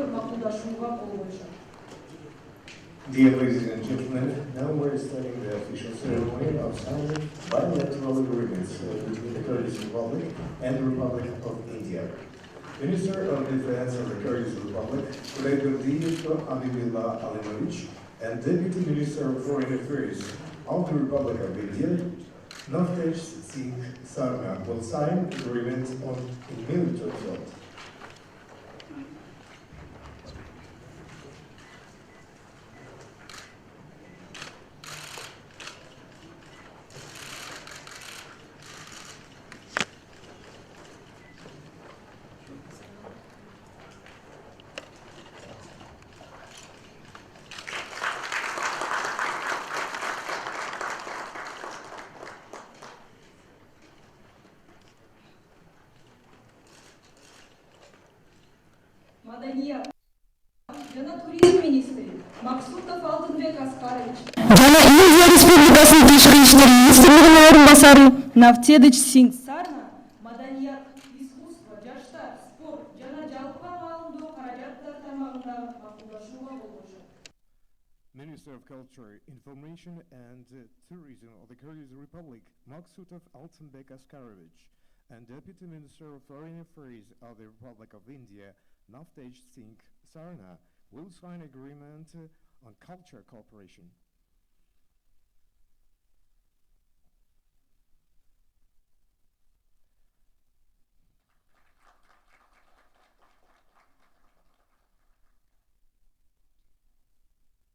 макулдашууга кол коюшат. Dear ladies and gentlemen, now we're starting the official ceremony of signing bilateral agreements between the Kyrgyz Republic and the Republic of India. Minister of Defense of the Kyrgyz Republic, Kulayberdiyev Abibullah Alimovich, and Deputy Minister of Foreign Affairs of the Republic of India, Navtej Singh Sarna, will sign agreement on a military field. Маданият жана туризм министри Максутов Алтынбек Аскарович жана Индия Республикасынын тышкы иштер министринин орун басары Навтедич Сингх Сарна маданият, искусство, жаштар, спорт жана жалпыга маалымдоо каражаттар тармагында макулдашууга кол коюшат. Minister of Culture, Information and Tourism of the Kyrgyz Republic, Maksutov Altınbek Askarovich, and Deputy Minister of Foreign Affairs of the Republic of India, Navtej Singh Sarna, will sign agreement on culture cooperation.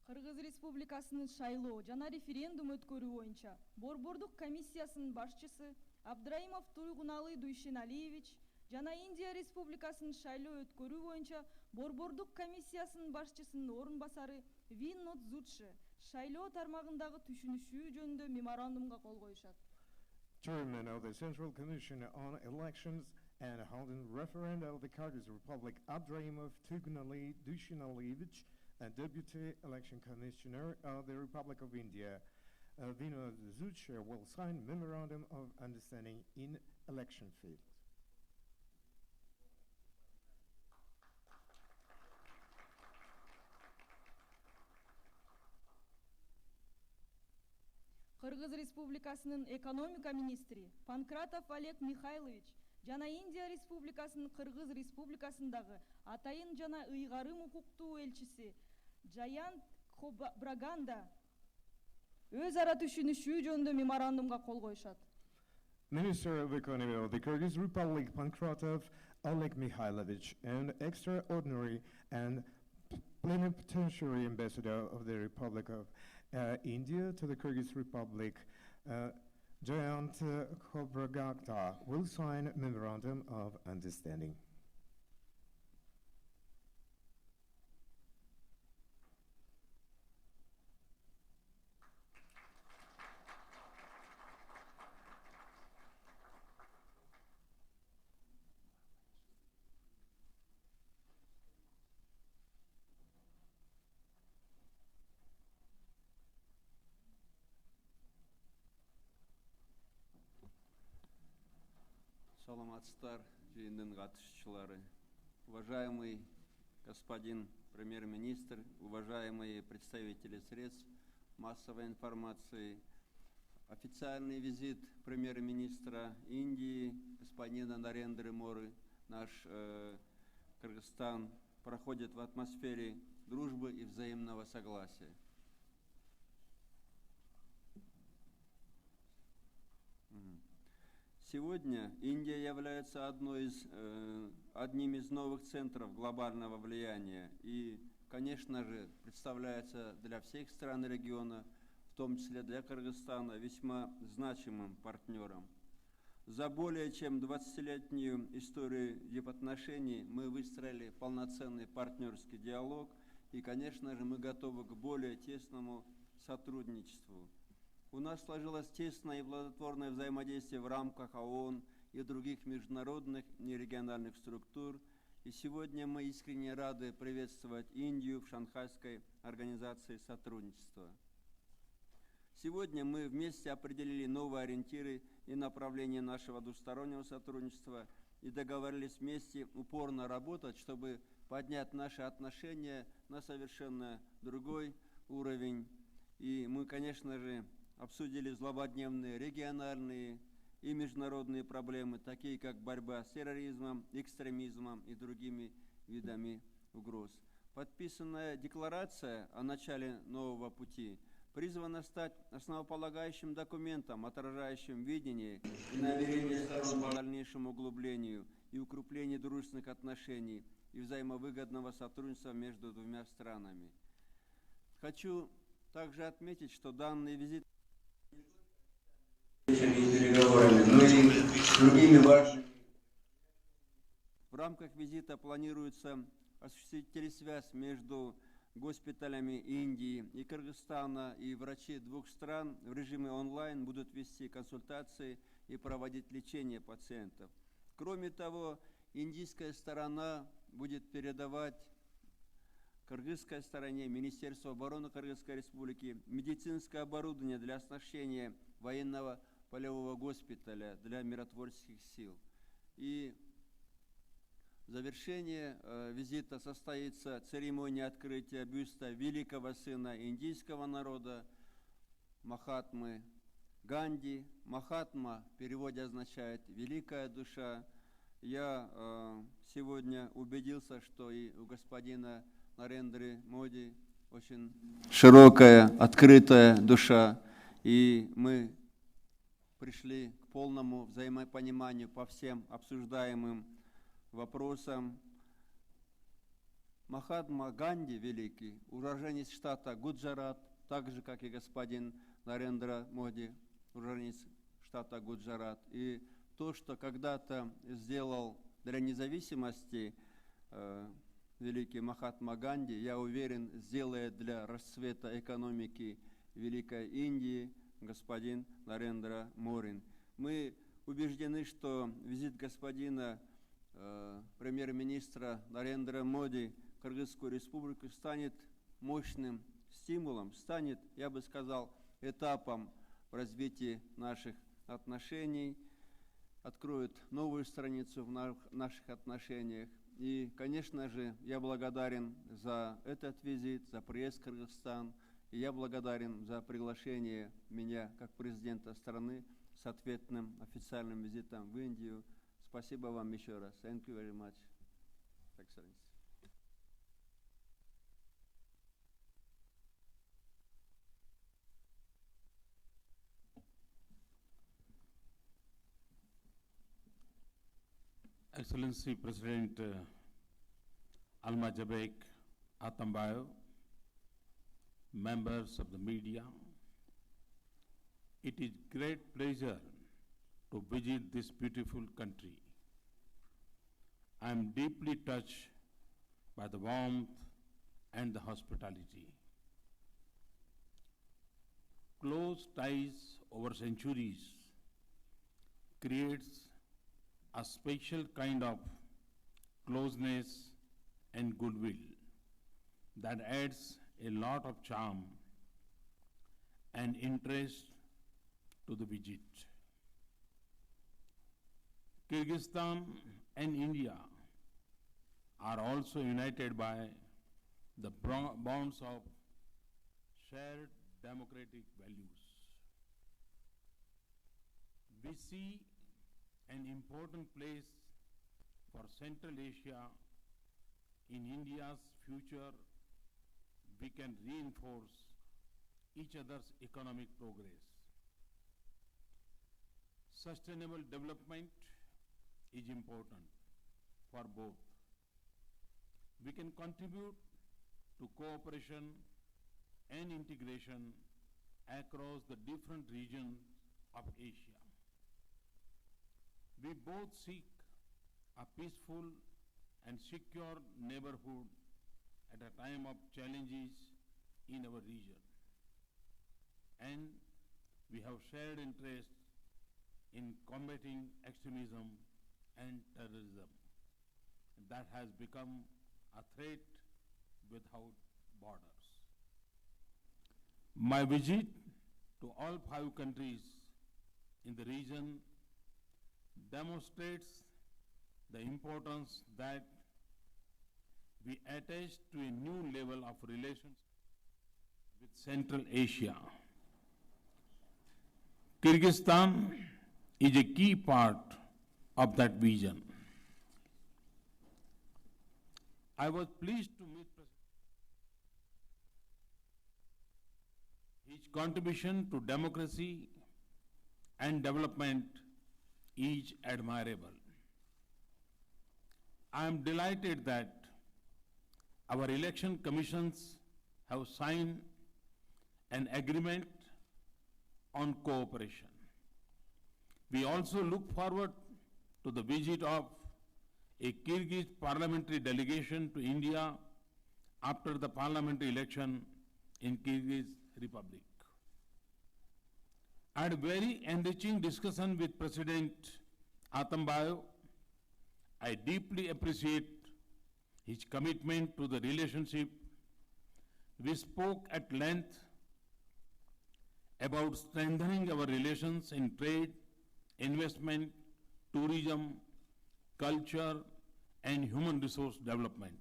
Кыргыз Республикасынын шайлоо жана референдум өткөрүү боюнча Борбордук комиссиясынын башчысы Абдраимов Туйгуналы Дуйшеналиевич жана Индия Республикасынын шайлоо өткөрүү боюнча Борбордук комиссиясынын башчысынын орун басары Виннот Зудше шайлоо тармагындагы түшүнүшүү жөнүндө меморандумга кол коюшат. Chairman of the Central Commission on Elections and Holding Referenda of the Kyrgyz Republic, Abdraimov Tugunali Dushinalievich, and Deputy Election Commissioner of the Republic of India, Vinod Zucher, will sign Memorandum of Understanding in election field. Кыргыз Республикасынын экономика министри Панкратов Олег Михайлович жана Индия Республикасынын Кыргыз Республикасындагы атайын жана ыйгарым укуктуу элчиси Джаянт Браганда өз ара түшүнүшүү жөнүндө меморандумга кол коюшат. Minister of Economy of the Kyrgyz Republic, Pankratov Oleg Mikhailovich, and Extraordinary and Plenipotentiary Ambassador of the Republic of India to the Kyrgyz Republic, Jayant Khobragata, will sign Memorandum of Understanding. Саламатсыздар, жиындын катышуучулары. Уважаемый господин премьер-министр, уважаемые представители средств массовой информации, официальный визит премьер-министра Индии, господина Нарендры Моры, наш Кыргызстан, проходит в атмосфере дружбы и взаимного согласия. Сегодня Индия является одним из новых центров глобального влияния и, конечно же, представляется для всех стран региона, в том числе для Кыргызстана, весьма значимым партнером. За более чем 20-летнюю историю дипотношений мы выстроили полноценный партнерский диалог и, конечно же, мы готовы к более тесному сотрудничеству. У нас сложилось тесное и плодотворное взаимодействие в рамках ООН и других международных и региональных структур. И сегодня мы искренне рады приветствовать Индию в Шанхайской организации сотрудничества. Сегодня мы вместе определили новые ориентиры и направления нашего двустороннего сотрудничества и договорились вместе упорно работать, чтобы поднять наши отношения на совершенно другой уровень. И мы, конечно же, обсудили злободневные региональные и международные проблемы, такие как борьба с терроризмом, экстремизмом и другими видами угроз. Подписанная декларация о начале нового пути призвана стать основополагающим документом, отражающим видение и намерение сторон по дальнейшему углублению и укреплению дружественных отношений и взаимовыгодного сотрудничества между двумя странами. Хочу также отметить, что данный визит переговорами, но и другими важными. В рамках визита планируется осуществить телесвязь между госпиталями Индии и Кыргызстана, и врачи двух стран в режиме онлайн будут вести консультации и проводить лечение пациентов. Кроме того, индийская сторона будет передавать кыргызской стороне, Министерству обороны Кыргызской Республики, медицинское оборудование для оснащения военного полевого госпиталя для миротворческих сил. И в завершение визита состоится церемония открытия бюста великого сына индийского народа Махатмы Ганди. Махатма в переводе означает «великая душа». Я сегодня убедился, что и у господина Нарендры Моди очень широкая, открытая душа, и мы пришли к полному взаимопониманию по всем обсуждаемым вопросам. Махатма Ганди великий, уроженец штата Гуджарат, так же, как и господин Нарендра Моди, уроженец штата Гуджарат. И то, что когда-то сделал для независимости великий Махатма Ганди, я уверен, сделает для расцвета экономики Великой Индии господин Нарендра Мори. Мы убеждены, что визит господина премьер-министра Нарендра Моди в Кыргызскую республику станет мощным стимулом, станет, я бы сказал, этапом в развитии наших отношений, откроет новую страницу в наших отношениях. И, конечно же, я благодарен за этот визит, за приезд в Кыргызстан, и я благодарен за приглашение меня как президента страны с ответным официальным визитом в Индию. Спасибо вам еще раз. Thank you very much, Excellency. Excellency President Alma Jabek Atambayo, members of the media, it is great pleasure to visit this beautiful country. I am deeply touched by the warmth and the hospitality. Close ties over centuries creates a special kind of closeness and goodwill that adds a lot of charm and interest to the visit. Kyrgyzstan and India are also united by the bonds of shared democratic values. We see an important place for Central Asia in India's future. We can reinforce each other's economic progress. Sustainable development is important for both. We can contribute to cooperation and integration across the different regions of Asia. We both seek a peaceful and secure neighborhood at a time of challenges in our region. And we have shared interests in combating extremism and terrorism that has become a threat without borders. My visit to all 5 countries in the region demonstrates the importance that we attach to a new level of relations with Central Asia. Kyrgyzstan is a key part of that vision. I was pleased to meet President. His contribution to democracy and development is admirable. I am delighted that our election commissions have signed an agreement on cooperation. We also look forward to the visit of a Kyrgyz parliamentary delegation to India after the parliamentary election in Kyrgyz Republic. I had a very enriching discussion with President Atambayev. I deeply appreciate his commitment to the relationship. We spoke at length about strengthening our relations in trade, investment, tourism, culture, and human resource development.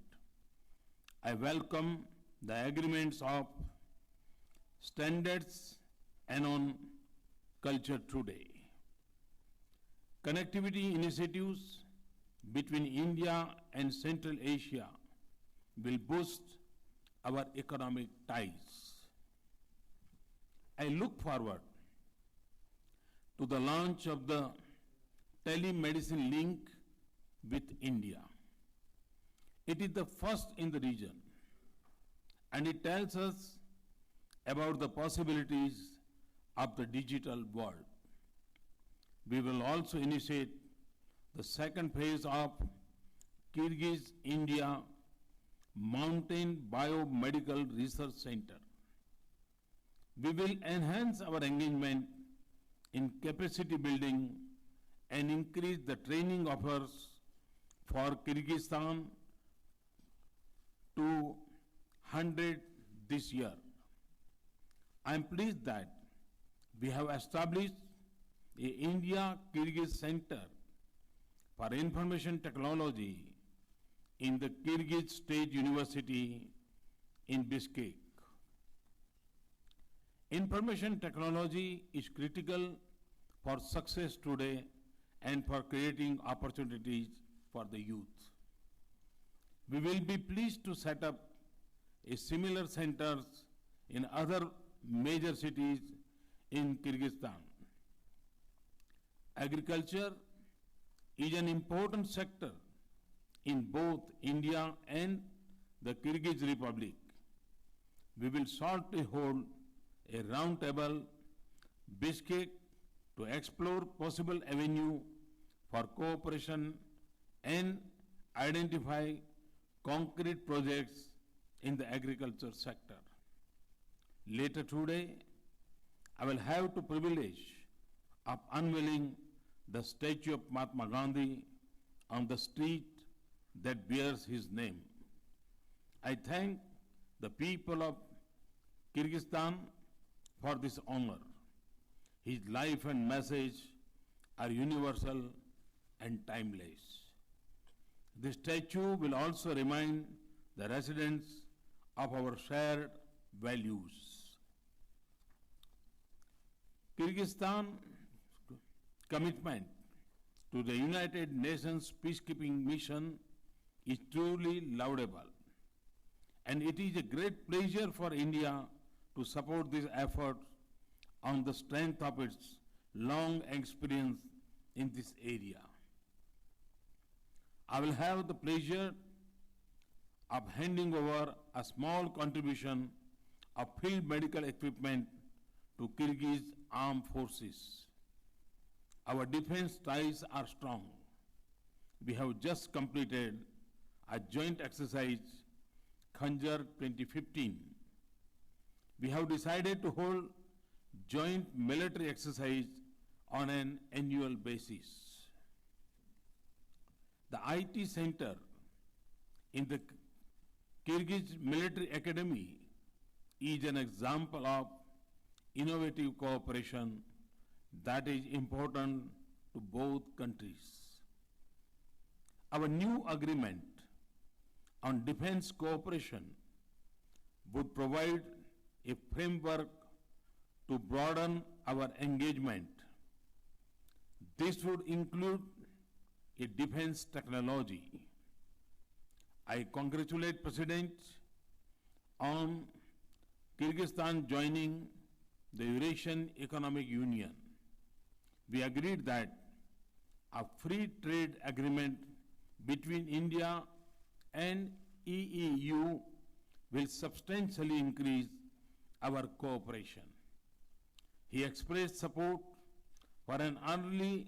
I welcome the agreements of standards and on culture today. Connectivity initiatives between India and Central Asia will boost our economic ties. I look forward to the launch of the telemedicine link with India. It is the first in the region, and it tells us about the possibilities of the digital world. We will also initiate the second phase of Kyrgyz-India Mountain Biomedical Research Center. We will enhance our engagement in capacity building and increase the training offers for Kyrgyzstan to 100 this year. I am pleased that we have established a India-Kyrgyz Center for Information Technology in the Kyrgyz State University in Bishkek. Information technology is critical for success today and for creating opportunities for the youth. We will be pleased to set up a similar centers in other major cities in Kyrgyzstan. Agriculture is an important sector in both India and the Kyrgyz Republic. We will shortly hold a roundtable Bishkek to explore possible avenue for cooperation and identify concrete projects in the agriculture sector. Later today, I will have the privilege of unveiling the statue of Mahatma Gandhi on the street that bears his name. I thank the people of Kyrgyzstan for this honor. His life and message are universal and timeless. The statue will also remind the residents of our shared values. Kyrgyzstan's commitment to the United Nations peacekeeping mission is truly laudable, and it is a great pleasure for India to support this effort on the strength of its long experience in this area. I will have the pleasure of handing over a small contribution of field medical equipment to Kyrgyz armed forces. Our defense ties are strong. We have just completed a joint exercise, Khanjar 2015. We have decided to hold joint military exercise on an annual basis. The IT center in the Kyrgyz Military Academy is an example of innovative cooperation that is important to both countries. Our new agreement on defense cooperation would provide a framework to broaden our engagement. This would include a defense technology. I congratulate President on Kyrgyzstan joining the Eurasian Economic Union. We agreed that a free trade agreement between India and EEU will substantially increase our cooperation. He expressed support for an early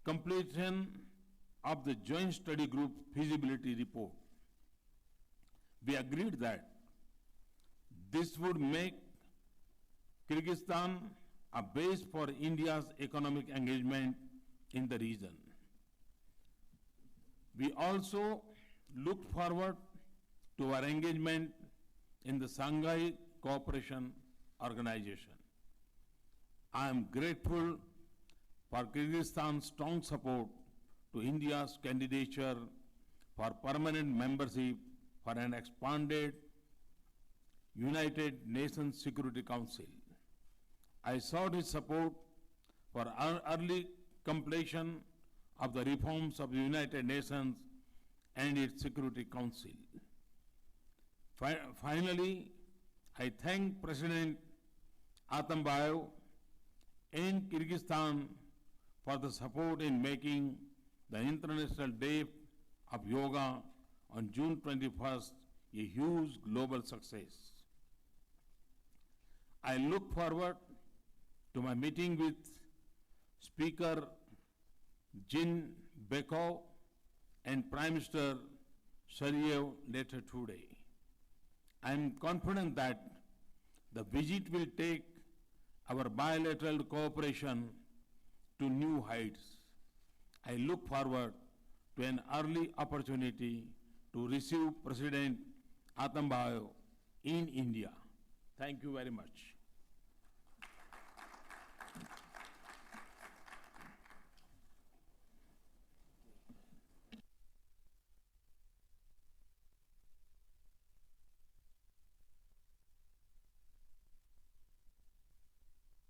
completion of the Joint Study Group feasibility report. We agreed that this would make Kyrgyzstan a base for India's economic engagement in the region. We also looked forward to our engagement in the Shanghai Cooperation Organization. I am grateful for Kyrgyzstan's strong support to India's candidature for permanent membership for an expanded United Nations Security Council. I sought his support for early completion of the reforms of the United Nations and its Security Council. Finally, I thank President Atambayev and Kyrgyzstan for the support in making the International Day of Yoga on June 21st a huge global success. I look forward to my meeting with Speaker Jin Bekov and Prime Minister Sharyev later today. I am confident that the visit will take our bilateral cooperation to new heights. I look forward to an early opportunity to receive President Atambayev in India. Thank you very much.